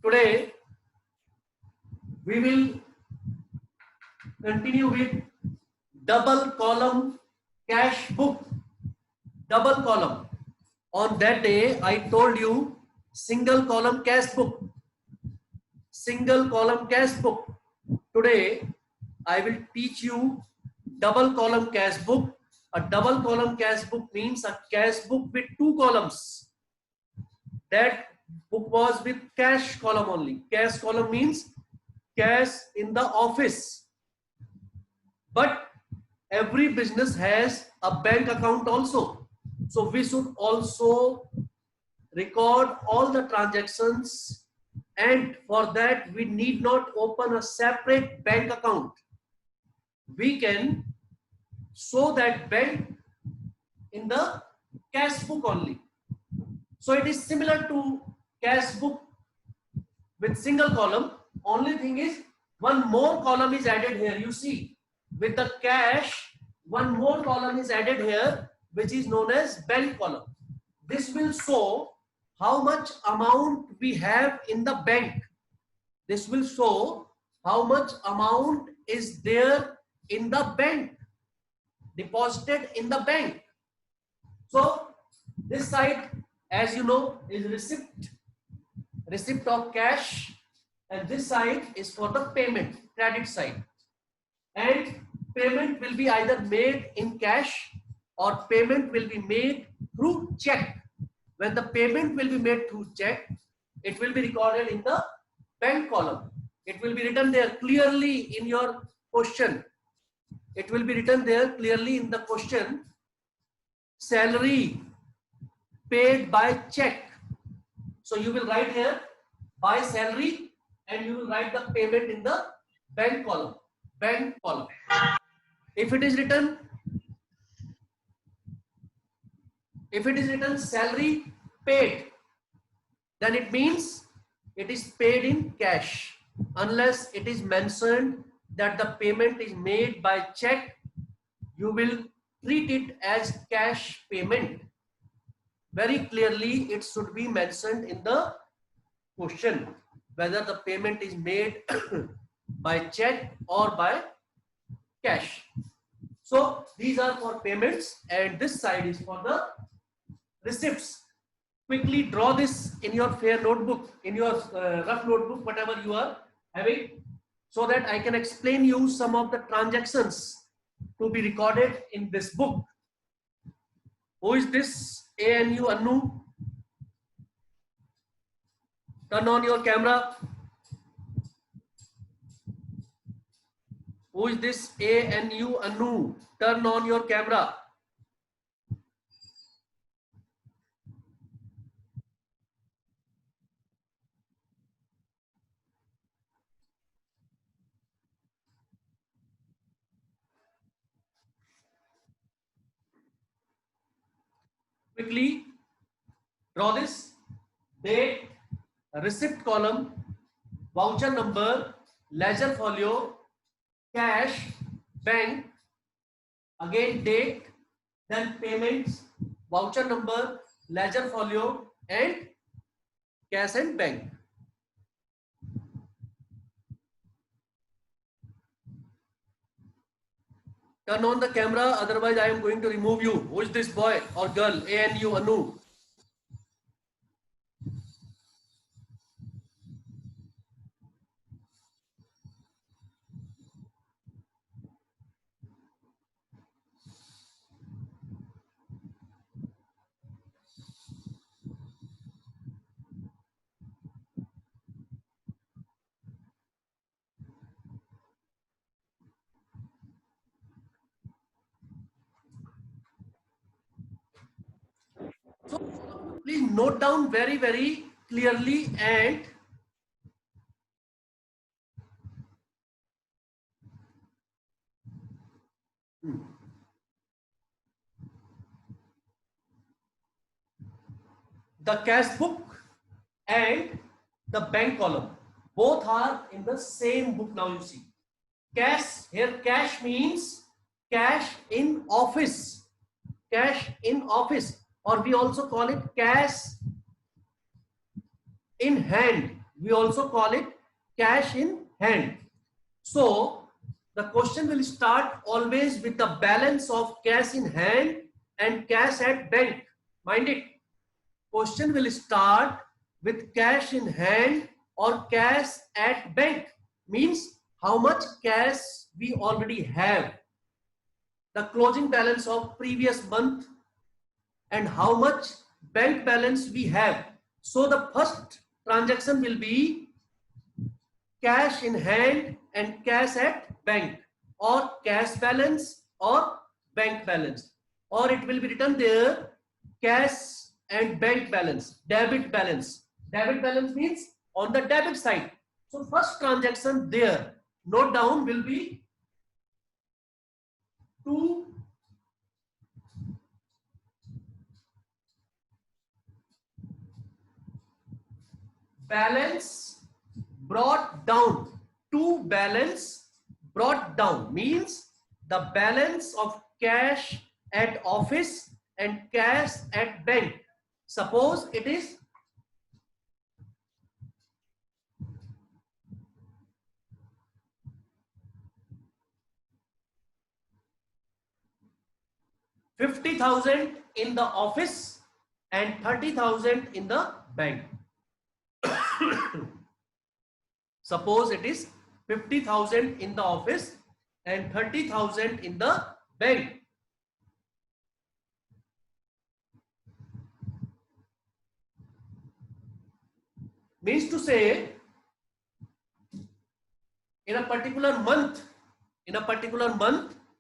Today we will continue with double column cash book. Double column. On that day I told you single column cash book. Single column cash book. Today I will teach you double column cash book. A double column cash book means a cash book with two columns. That book was with cash column only. Cash column means cash in the office. But every business has a bank account also. So we should also record all the transactions, and for that we need not open a separate bank account. We can show that bank in the cash book only. So it is similar to cash book with single column. Only thing is one more column is added here. You see, with the cash, one more column is added here, which is known as bank column. This will show how much amount we have in the bank. This will show how much amount is there in the bank, deposited in the bank. So this side, as you know, is receipt of cash, and this side is for the payment, credit side. And payment will be either made in cash or payment will be made through check. When the payment will be made through check, it will be recorded in the bank column. It will be written there clearly in your question. It will be written there clearly in the question. Salary paid by check. So you will write here by salary and you will write the payment in the bank column. Bank column. If it is written salary paid, then it means it is paid in cash. Unless it is mentioned that the payment is made by check, you will treat it as cash payment. Very clearly it should be mentioned in the question whether the payment is made by check or by cash. So these are for payments and this side is for the receipts. Quickly draw this in your fair notebook, in your rough notebook, whatever you are having, so that I can explain you some of the transactions to be recorded in this book. Who is this? ANU Anu? Turn on your camera. Who is this? ANU Anu? Turn on your camera. Quickly draw this. Date, receipt column, voucher number, ledger folio, cash, bank, again date, then payments, voucher number, ledger folio, and cash and bank. Turn on the camera, otherwise I am going to remove you. Who is this boy or girl? ANU Anu. So please note down very, very clearly and the cash book and the bank column both are in the same book. Now you see cash here. Cash means cash in office. Cash in office, or we also call it cash in hand. We also call it cash in hand. So the question will start always with the balance of cash in hand and cash at bank. Mind it. Question will start with cash in hand or cash at bank. Means how much cash we already have, the closing balance of previous month, and how much bank balance we have. So the first transaction will be cash in hand and cash at bank, or cash balance or bank balance, or it will be written there cash and bank balance, debit balance. Debit balance means on the debit side. So first transaction there, note down, will be to balance brought down. To balance brought down means the balance of cash at office and cash at bank. Suppose it is 50,000 in the office and 30,000 in the bank. Suppose it is 50,000 in the office and 30,000 in the bank. Means to say, in a particular month,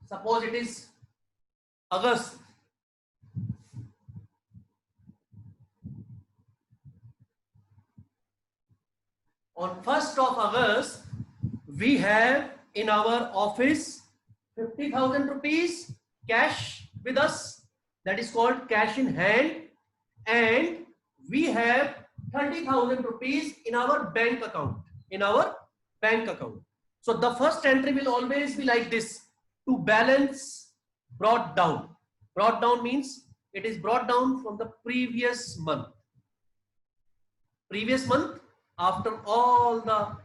suppose it is August. On 1st of August, we have in our office 50,000 rupees cash with us, that is called cash in hand, and we have 30,000 rupees in our bank account. So the first entry will always be like this: to balance brought down. Brought down means it is brought down from the previous month. After all the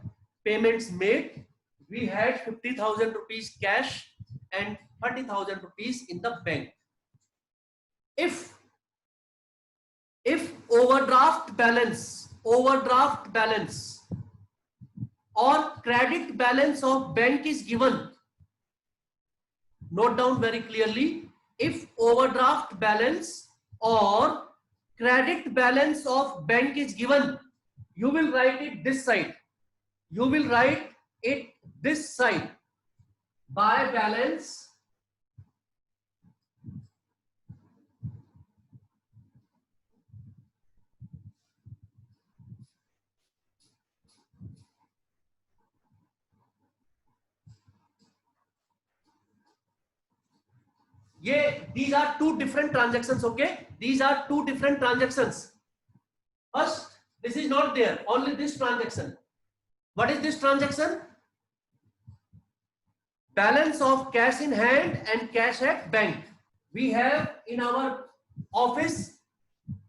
payments made, we had 50,000 rupees cash and 30,000 rupees in the bank. If overdraft balance or credit balance of bank is given, note down very clearly, if overdraft balance or credit balance of bank is given, you will write it this side. By balance these are two different transactions. Okay, these are two different transactions. First, this is not there, only this transaction. What is this transaction? Balance of cash in hand and cash at bank. We have in our office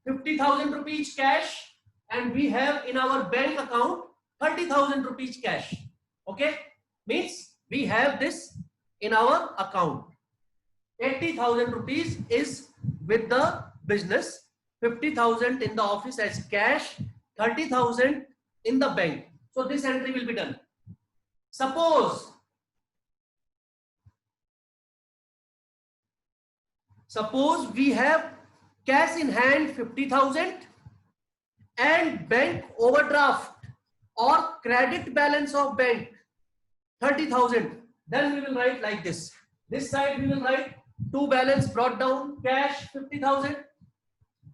50,000 rupees cash, and we have in our bank account 30,000 rupees cash. Okay, means we have this in our account. 80,000 rupees is with the business, 50,000 in the office as cash, 30,000 in the bank. So this entry will be done. Suppose we have cash in hand 50,000 and bank overdraft or credit balance of bank 30,000. Then we will write like this. This side we will write to balance brought down cash 50,000.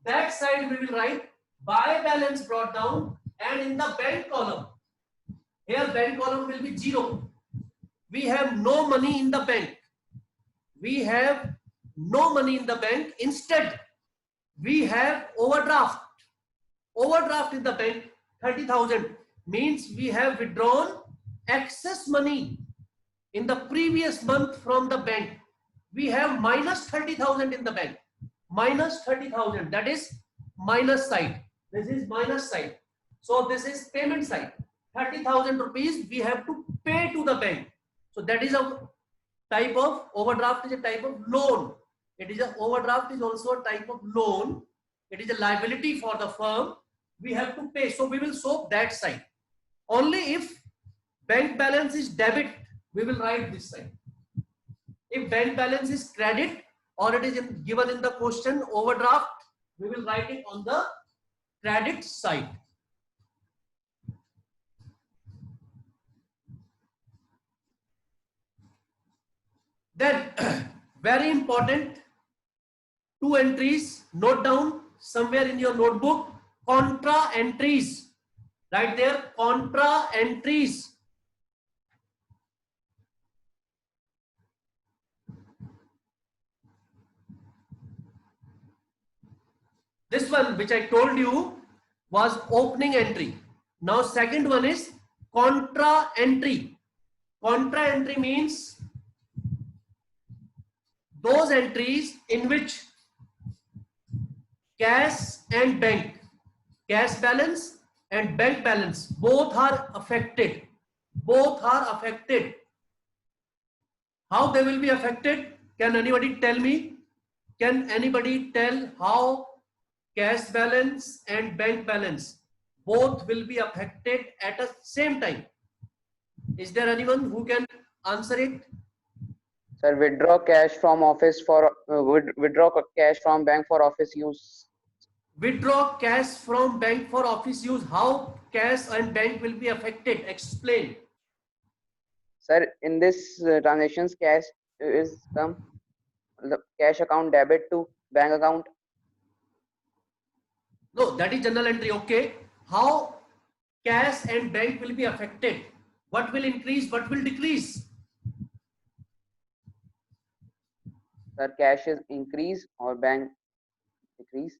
That side we will write by balance brought down, and in the bank column, here bank column will be 0. We have no money in the bank. Instead, we have overdraft in the bank 30,000. Means we have withdrawn excess money in the previous month from the bank. We have minus 30,000 in the bank. Minus 30,000, that is minus side. This is minus side. So this is payment side. 30,000 rupees we have to pay to the bank. So that is a type of overdraft, is a type of loan. It is a overdraft is also a type of loan. It is a liability for the firm. We have to pay. So we will show that side. Only if bank balance is debit, we will write this side. If bank balance is credit or it is given in the question overdraft, we will write it on the credit side. Then very important, two entries, note down somewhere in your notebook, contra entries. Right there, contra entries. This one which I told you was opening entry. Now second one is contra entry. Contra entry means those entries in which cash and bank, cash balance and bank balance, both are affected. Both are affected. How they will be affected? Can anybody tell me? Can anybody tell how cash balance and bank balance both will be affected at the same time? Is there anyone who can answer it? Sir, withdraw cash from office for withdraw cash from bank for office use. Withdraw cash from bank for office use. How cash and bank will be affected? Explain. Sir, in this transactions, cash is come the cash account debit to bank account. No, that is journal entry. Okay. How cash and bank will be affected? What will increase? What will decrease? Sir, cash is increase or bank decrease.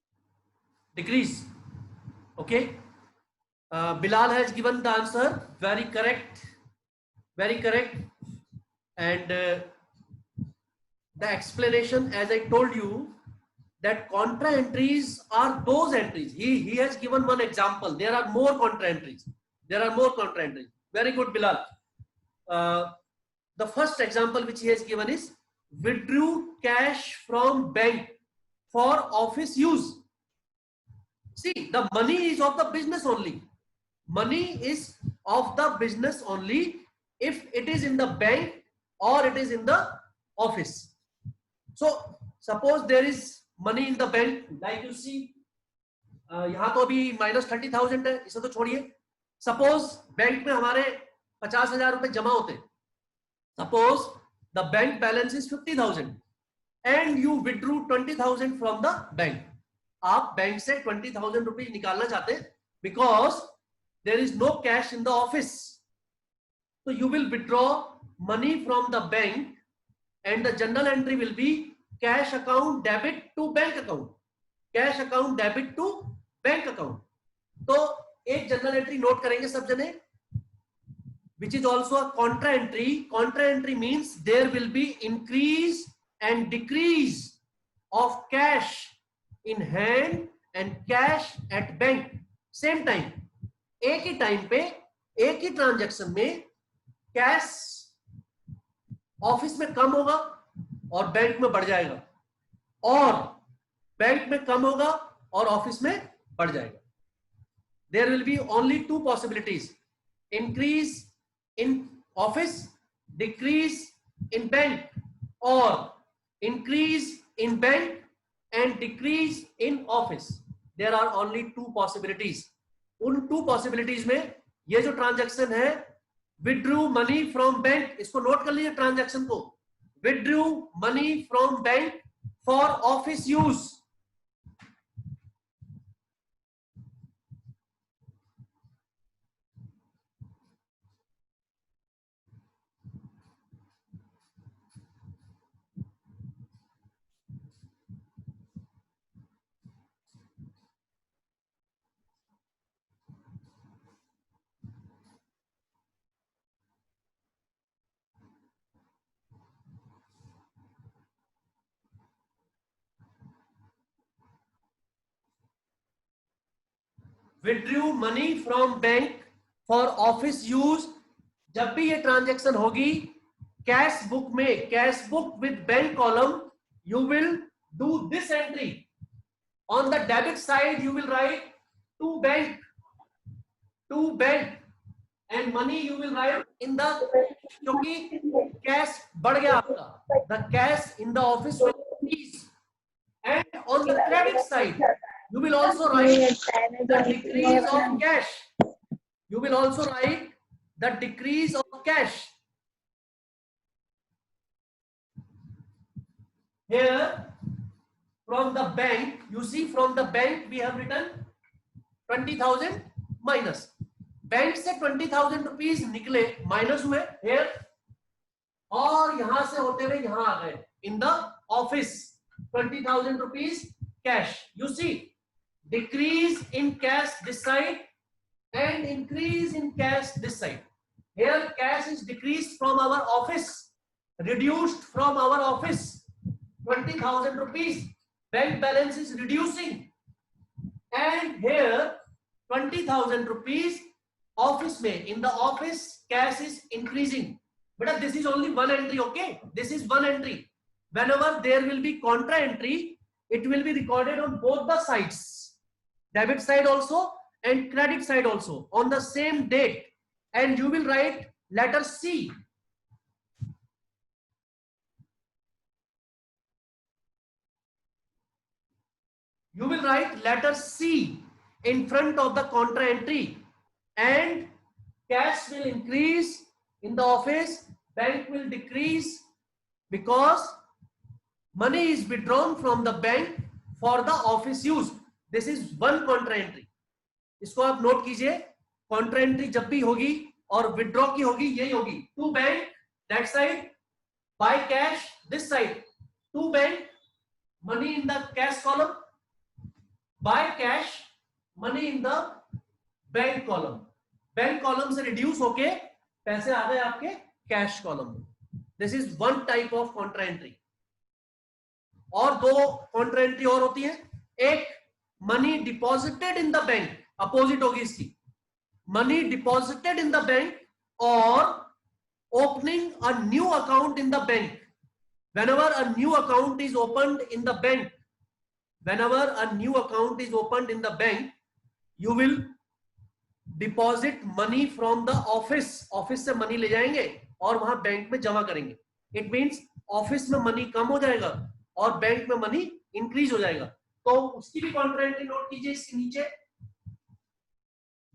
Decrease. Okay. Bilal has given the answer. Very correct. Very correct. And the explanation, as I told you, that contra entries are those entries. He has given one example. There are more contra entries. There are more contra entries. Very good, Bilal. The first example which he has given is withdrew cash from bank for office use. See, the money is of the business only. Money is of the business only if it is in the bank or it is in the office. So suppose there is money in the bank, like you see, यहाँ तो अभी -30,000 है, इसे तो छोड़िए. Suppose bank में हमारे 50,000 रुपए जमा होते. Suppose the bank balance is 50,000 and you withdrew 20,000 from the bank. आप बैंक से 20,000 रुपए निकालना चाहते हैं because there is no cash in the office. So you will withdraw money from the bank and the journal entry will be cash account debit to bank account. Cash account debit to bank account. तो एक journal entry note करेंगे सब जने, which is also a contra entry. Contra entry means there will be increase and decrease of cash in hand and cash at bank same time. एक ही time पे एक ही transaction में cash office में कम होगा और बैंक में बढ़ जाएगा, और बैंक में कम होगा और ऑफिस में बढ़ जाएगा. There will be only two possibilities: increase in office, decrease in bank, or increase in bank and decrease in office. There are only two possibilities. उन टू पॉसिबिलिटीज में ये जो ट्रांजैक्शन है, विड्रू मनी फ्रॉम बैंक, इसको note कर लीजिए transaction को. Withdrew money from bank for office use. withdrew money from bank for office use. जब भी ये ट्रांजेक्शन होगी कैश बुक में, cash book with bank column, you will do this entry. On the debit side you will write to bank and money you will write in the, क्योंकि cash बढ़ गया आपका, the cash in the office will increase. And on the credit side you will also write the decrease of cash. You will also write the decrease of cash. Here from the bank, you see from the bank we have written 20,000 minus. Bank से 20,000 rupees निकले, minus हुए here, और यहां से होते हुए यहां आ गए in the office 20,000 rupees cash. You see decrease in cash this side and increase in cash this side. Here cash is decreased from our office, reduced from our office 20,000 rupees. Bank balance is reducing, and here 20,000 rupees office में, in the office cash is increasing. But this is only one entry, okay? This is one entry. Whenever there will be contra entry, it will be recorded on both the sides, debit side also and credit side also, on the same date, and you will write letter C. You will write letter C in front of the contra entry, and cash will increase in the office, bank will decrease because money is withdrawn from the bank for the office use. This is one contra entry. इसको आप note कीजिए, contra entry जब भी होगी और withdraw की होगी यही होगी, to bank that side, buy cash this side, to bank money in the cash column, buy cash money in the bank column, bank column से रिड्यूस होके पैसे आ गए आपके कैश कॉलम में. This is one type of contra entry. और दो contra entry और होती है. एक money deposited in the bank, opposite होगी इसकी, money deposited in the bank और opening a new account in the bank. whenever a new account is opened in the bank, whenever a new account is opened in the bank, you will deposit money from the office. Office से money ले जाएंगे और वहां bank में जमा करेंगे. It means office में money कम हो जाएगा और बैंक में मनी इंक्रीज हो जाएगा. तो उसकी भी कॉन्ट्रा एंट्री नोट कीजिए इसके नीचे.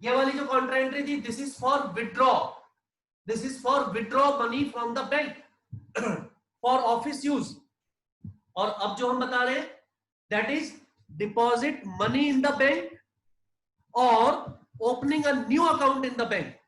ये वाली जो कॉन्ट्रा एंट्री थी, this is for withdraw, this is for withdraw money from the bank for office use. और अब जो हम बता रहे हैं that is deposit money in the bank और opening a new account in the bank.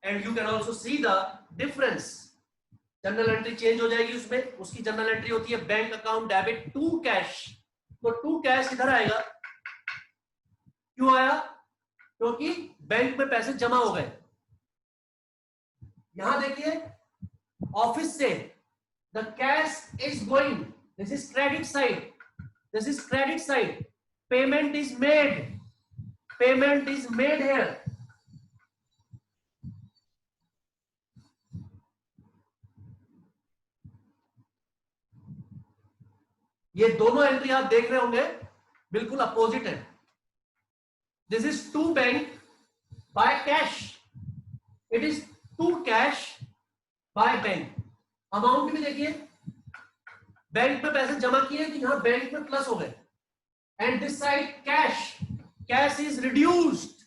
And you can also see the difference. Journal entry change हो जाएगी उसमें. उसकी जनरल एंट्री होती है bank account debit to cash. तो to cash इधर आएगा. क्यों आया? क्योंकि बैंक में पैसे जमा हो गए. यहां देखिए ऑफिस से the cash is going, this is credit side, this is credit side. Payment is made, payment is made here. ये दोनों एंट्री आप देख रहे होंगे बिल्कुल अपोजिट है. This is to bank by cash, it is to cash by bank. Amount भी देखिए, बैंक में पैसे जमा किए तो यहां बैंक में प्लस हो गए. And this side cash, cash is reduced,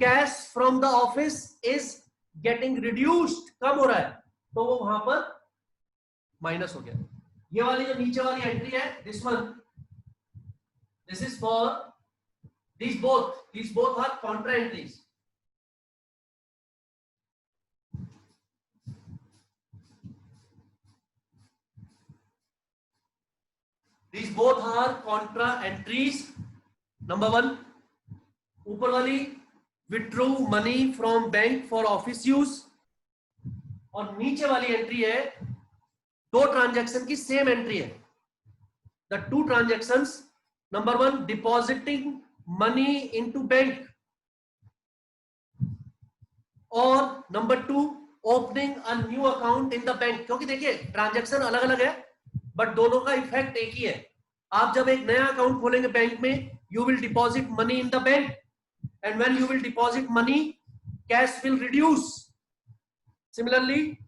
cash from the office is getting reduced, कम हो रहा है, तो वो वहां पर माइनस हो गया. ये वाली जो नीचे वाली एंट्री है, this one, this is for these both are contra entries. These both are contra entries. Number one, ऊपर वाली withdrew money from bank for office use, और नीचे वाली एंट्री है दो ट्रांजैक्शन की सेम एंट्री है. The two transactions, number one, depositing money into bank, और number two, opening a new account in the bank. क्योंकि देखिए ट्रांजैक्शन अलग अलग है बट दोनों का इफेक्ट एक ही है. आप जब एक नया अकाउंट खोलेंगे बैंक में, you will deposit money in the bank, and when you will deposit money, cash will reduce. Similarly,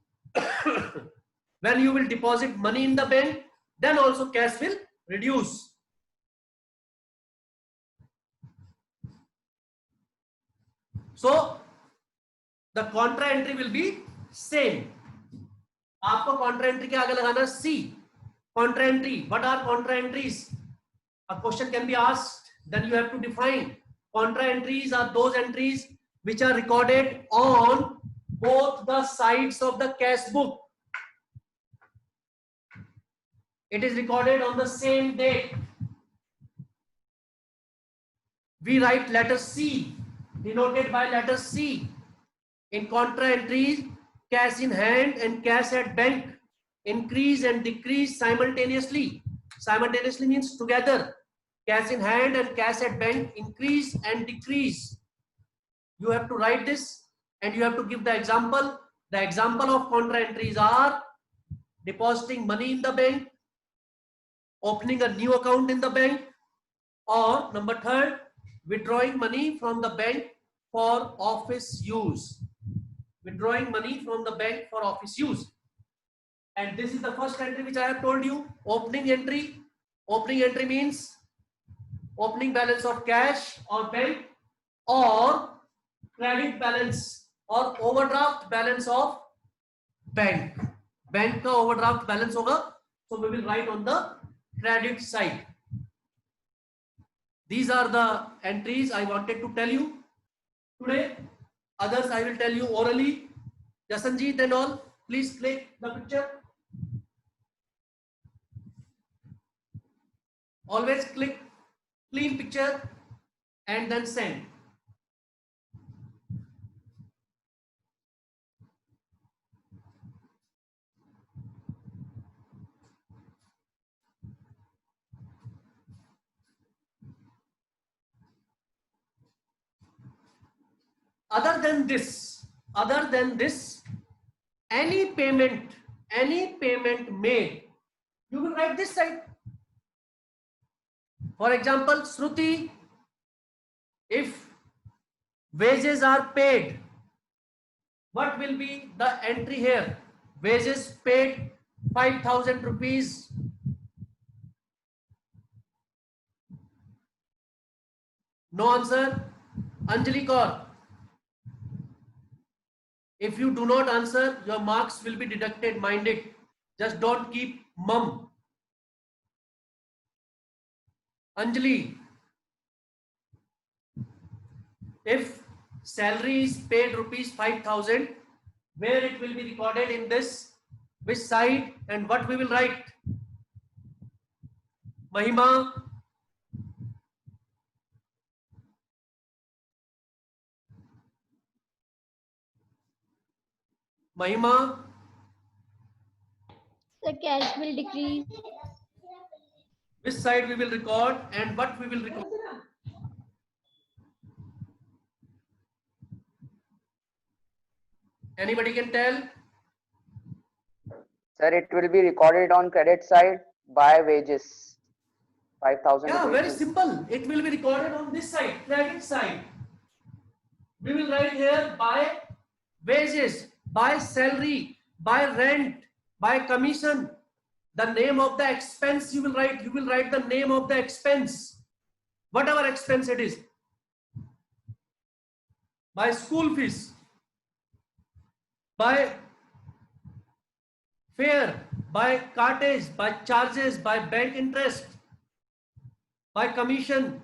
when you will deposit money in the bank, then also cash will reduce. So the contra entry will be same. आपको contra entry के आगे लगाना C. Contra entry. What are contra entries? A question can be asked. Then you have to define. Contra entries are those entries which are recorded on both the sides of the cash book. It is recorded on the same date. We write letter C, denoted by letter C. In contra entries, cash in hand and cash at bank increase and decrease simultaneously. Simultaneously means together. Cash in hand and cash at bank increase and decrease. You have to write this and you have to give the example. The example of contra entries are depositing money in the bank, opening a new account in the bank, or number third, withdrawing money from the bank for office use. Withdrawing money from the bank for office use. And this is the first entry which I have told you, opening entry. Opening entry means opening balance of cash or bank, or credit balance or overdraft balance of bank. Bank का overdraft balance होगा, so we will write on the credit side. These are the entries I wanted to tell you today. Others I will tell you orally. Jasanjeet and all, please click the picture. Always click clean picture and then send. Other than this, any payment made, you will write this side. For example, Shruti, if wages are paid, what will be the entry here? Wages paid 5,000 rupees. No answer. Anjali Kaur, if you do not answer, your marks will be deducted. Mind it. Just don't keep mum. Anjali, if salary is paid rupees 5,000, where it will be recorded in this, which side, and what we will write? Mahima, The cash will decrease. which side we will record and what we will record? Anybody can tell? Sir, it will be recorded on credit side by wages. 5,000 Yeah, rupees. very simple. It will be recorded on this side, credit side. We will write here by wages, by salary, by rent, by commission. The name of the expense you will write. You will write the name of the expense, whatever expense it is. By school fees, by fare, by cartage, by charges, by bank interest, by commission,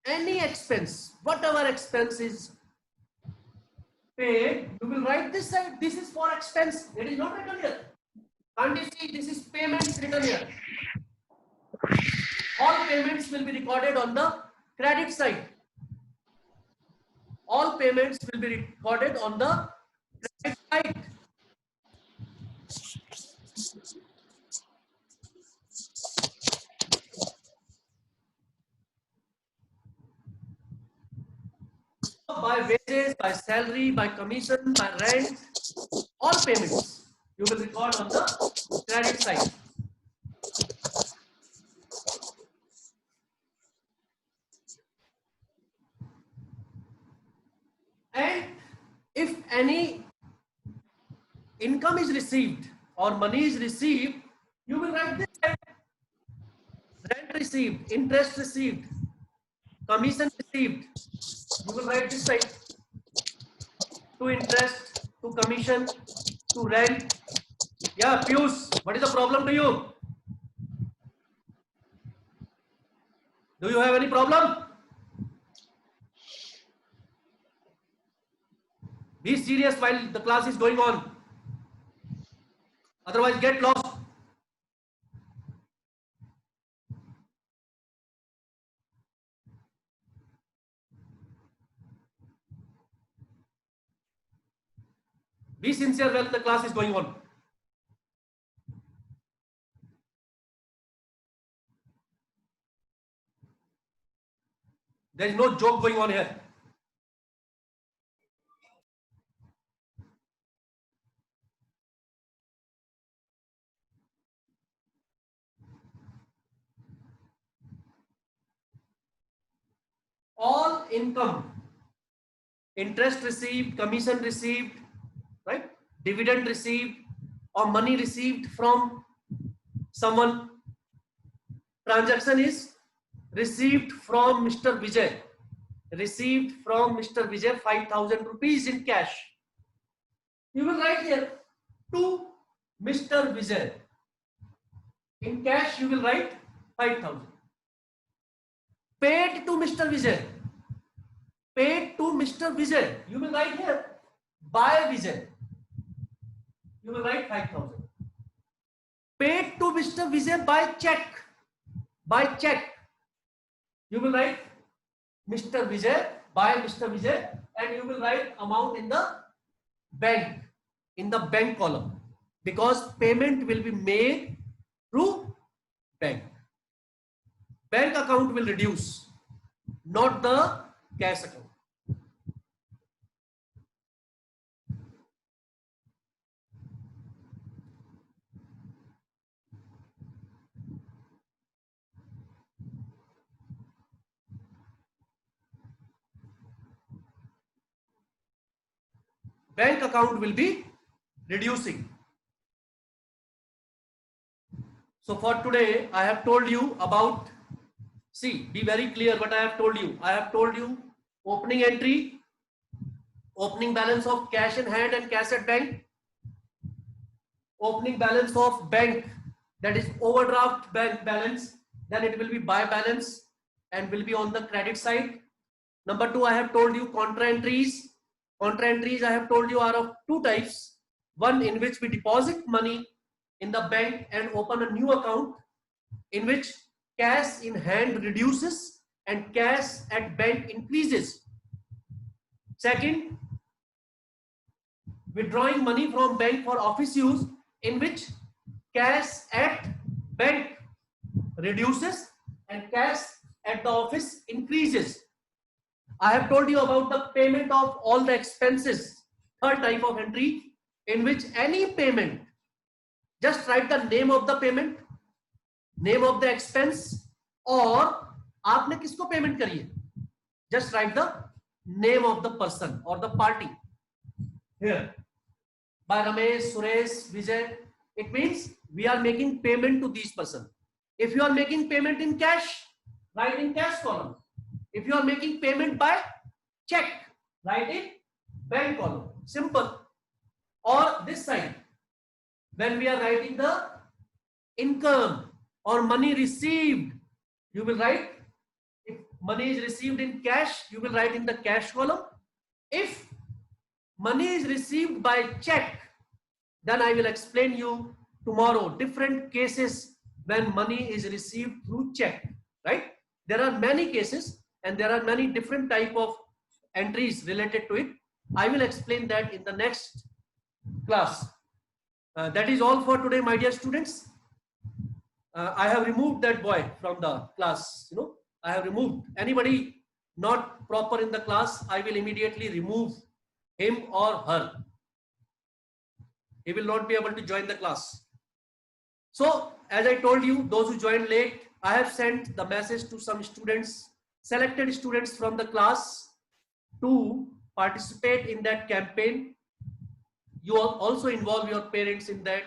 any expense, whatever expense is paid, you will write this side. This is for expense. It is not written here. And you see, this is payments written here. All payments will be recorded on the credit side. All payments will be recorded on the credit side. By wages, by salary, by commission, by rent, all payments you will record on the credit side. And if any income is received or money is received, you will write this side. Rent received, interest received, commission received, you will write this side. To interest, to commission, to rent. Yeah, Pius, what is the problem to you? Do you have any problem? Be serious while the class is going on. Otherwise, get lost. Be sincere while the class is going on. There is no joke going on here. All income, interest received, commission received, right? Dividend received or money received from someone. Transaction is received from Mr. Vijay. Received from Mr. Vijay 5,000 rupees in cash. You will write here to Mr. Vijay. In cash, you will write 5,000. Paid to Mr. Vijay. Paid to Mr. Vijay. You will write here by Vijay. You will write 5,000. Paid to Mr. Vijay by check. By check. You will write Mr. Vijay by Mr. Vijay, and you will write amount in the bank column, because payment will be made through bank. Bank account will reduce, not the cash account. Bank account will be reducing. So for today, I have told you about, see, be very clear what I have told you. I have told you opening entry, opening balance of cash in hand and cash at bank, opening balance of bank, that is overdraft bank balance, then it will be buy balance and will be on the credit side. Number two, I have told you contra entries. Contra entries, I have told you, are of two types. One in which we deposit money in the bank and open a new account, in which cash in hand reduces and cash at bank increases. Second, withdrawing money from bank for office use, in which cash at bank reduces and cash at the office increases. I have told you about the payment of all the expenses, third type of entry, in which any payment, just write the name of the payment, name of the expense, और आपने किसको payment करी है, just write the name of the person or the party here. By Ramesh, Suresh, Vijay, it means we are making payment to these person. If you are making payment in cash, write in cash column. If you are making payment by check, write in bank column. Simple. Or this side, when we are writing the income or money received, you will write, if money is received in cash, you will write in the cash column. If money is received by check, then I will explain you tomorrow different cases when money is received through check, right? There are many cases and there are many different type of entries related to it. I will explain that in the next class. That is all for today, my dear students. I have removed that boy from the class. I have removed anybody not proper in the class. I will immediately remove him or her. He will not be able to join the class. So, as I told you, those who joined late, I have sent the message to some students, selected students from the class to participate in that campaign. You also involve your parents in that,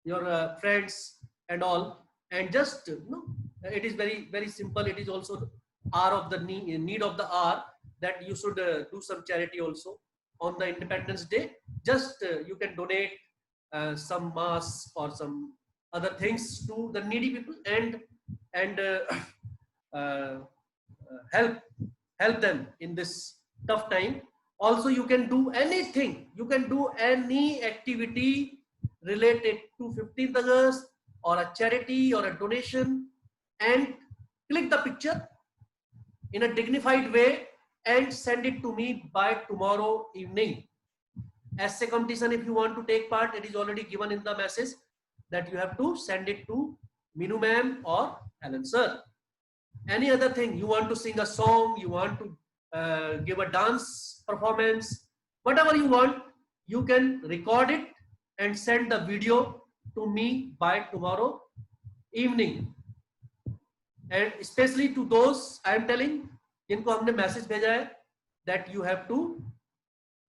your friends and all, and just it is very, very simple. It is also hour of the need of the hour that you should do some charity also on the Independence Day. Just you can donate some masks or some other things to the needy people and help them in this tough time. Also, you can do anything. You can do any activity related to 15th August or a charity or a donation, and click the picture in a dignified way and send it to me by tomorrow evening. Essay competition, if you want to take part, it is already given in the message that you have to send it to Minu ma'am or Alan sir. Any other thing, you want to sing a song, you want to give a dance performance, whatever you want, you can record it and send the video to me by tomorrow evening. And especially to those I am telling, जिनको हमने message भेजा है, that you have to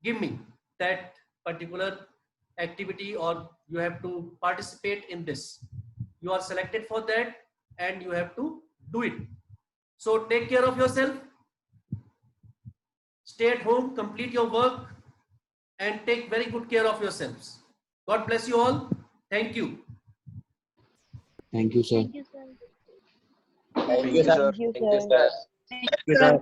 give me that particular activity or you have to participate in this. You are selected for that and you have to do it. So take care of yourself, stay at home, complete your work and take very good care of yourselves. God bless you all. Thank you. Thank you, sir. Thank you, sir. Thank you, sir. Thank you, sir. Thank you, sir.